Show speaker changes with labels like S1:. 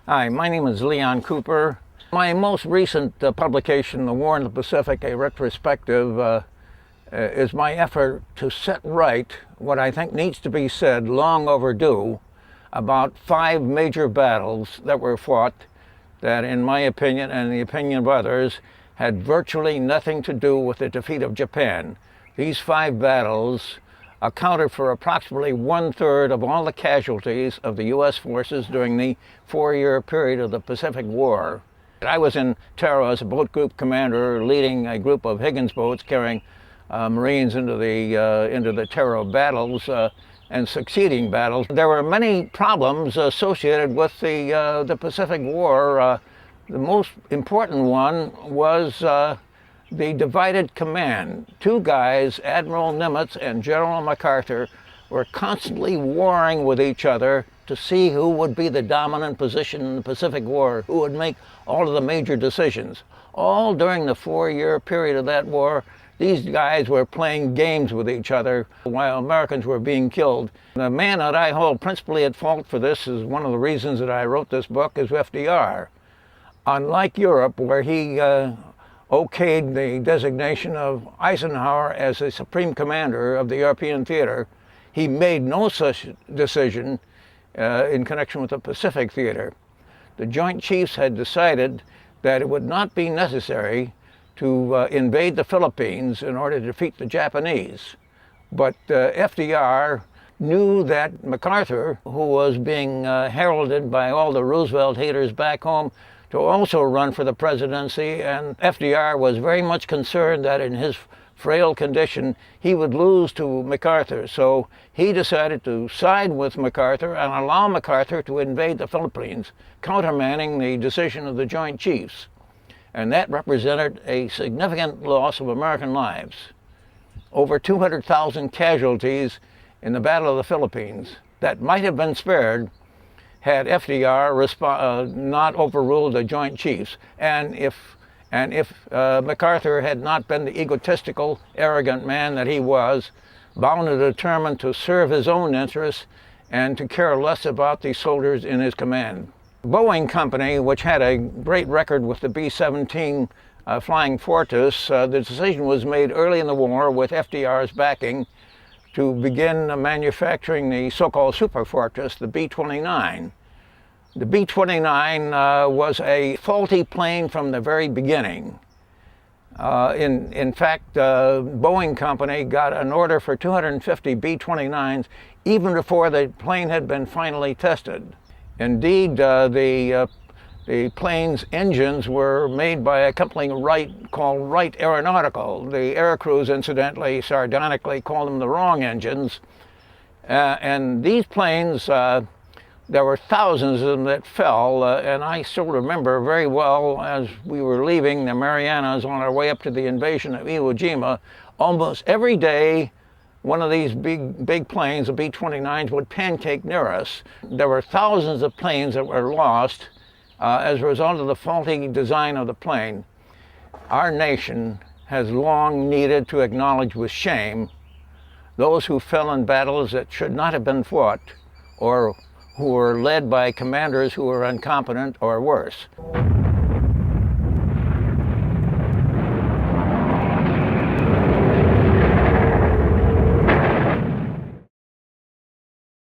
S1: Hi, my name is Leon Cooper. My most recent publication, The War in the Pacific, a Retrospective, is my effort to set right what I think needs to be said, long overdue, about 5 major battles that were fought that, in my opinion and the opinion of others, had virtually nothing to do with the defeat of Japan. These 5 battles accounted for approximately 1/3 of all the casualties of the U.S. forces during the 4-year period of the Pacific War. I was in Taro as a boat group commander, leading a group of Higgins boats carrying Marines into the Taro battles and succeeding battles. There were many problems associated with the Pacific War. The most important one was the divided command. 2 guys, Admiral Nimitz and General MacArthur, were constantly warring with each other to see who would be the dominant position in the Pacific War, who would make all of the major decisions. All during the 4-year period of that war, these guys were playing games with each other while Americans were being killed. The man that I hold principally at fault for this, is one of the reasons that I wrote this book, is FDR. Unlike Europe, where he okayed the designation of Eisenhower as the supreme commander of the European theater, he made no such decision in connection with the Pacific theater. The Joint Chiefs had decided that it would not be necessary to invade the Philippines in order to defeat the Japanese. But FDR knew that MacArthur, who was being heralded by all the Roosevelt haters back home to also run for the presidency, and FDR was very much concerned that in his frail condition he would lose to MacArthur. So he decided to side with MacArthur and allow MacArthur to invade the Philippines, countermanding the decision of the Joint Chiefs. And that represented a significant loss of American lives. Over 200,000 casualties in the Battle of the Philippines that might have been spared had FDR not overruled the Joint Chiefs, and if MacArthur had not been the egotistical, arrogant man that he was, bound and determined to serve his own interests and to care less about the soldiers in his command. Boeing Company, which had a great record with the B-17 Flying Fortress, the decision was made early in the war with FDR's backing to begin manufacturing the so-called Super Fortress, the B-29. The B-29 was a faulty plane from the very beginning. In fact, Boeing Company got an order for 250 B-29s even before the plane had been finally tested. Indeed, the plane's engines were made by a company called Wright Aeronautical. The air crews, incidentally, sardonically called them the wrong engines. And these planes, there were thousands of them that fell, and I still remember very well, as we were leaving the Marianas on our way up to the invasion of Iwo Jima, almost every day one of these big planes, the B-29s, would pancake near us. There were thousands of planes that were lost as a result of the faulty design of the plane. Our nation has long needed to acknowledge with shame those who fell in battles that should not have been fought, or who were led by commanders who were incompetent or worse.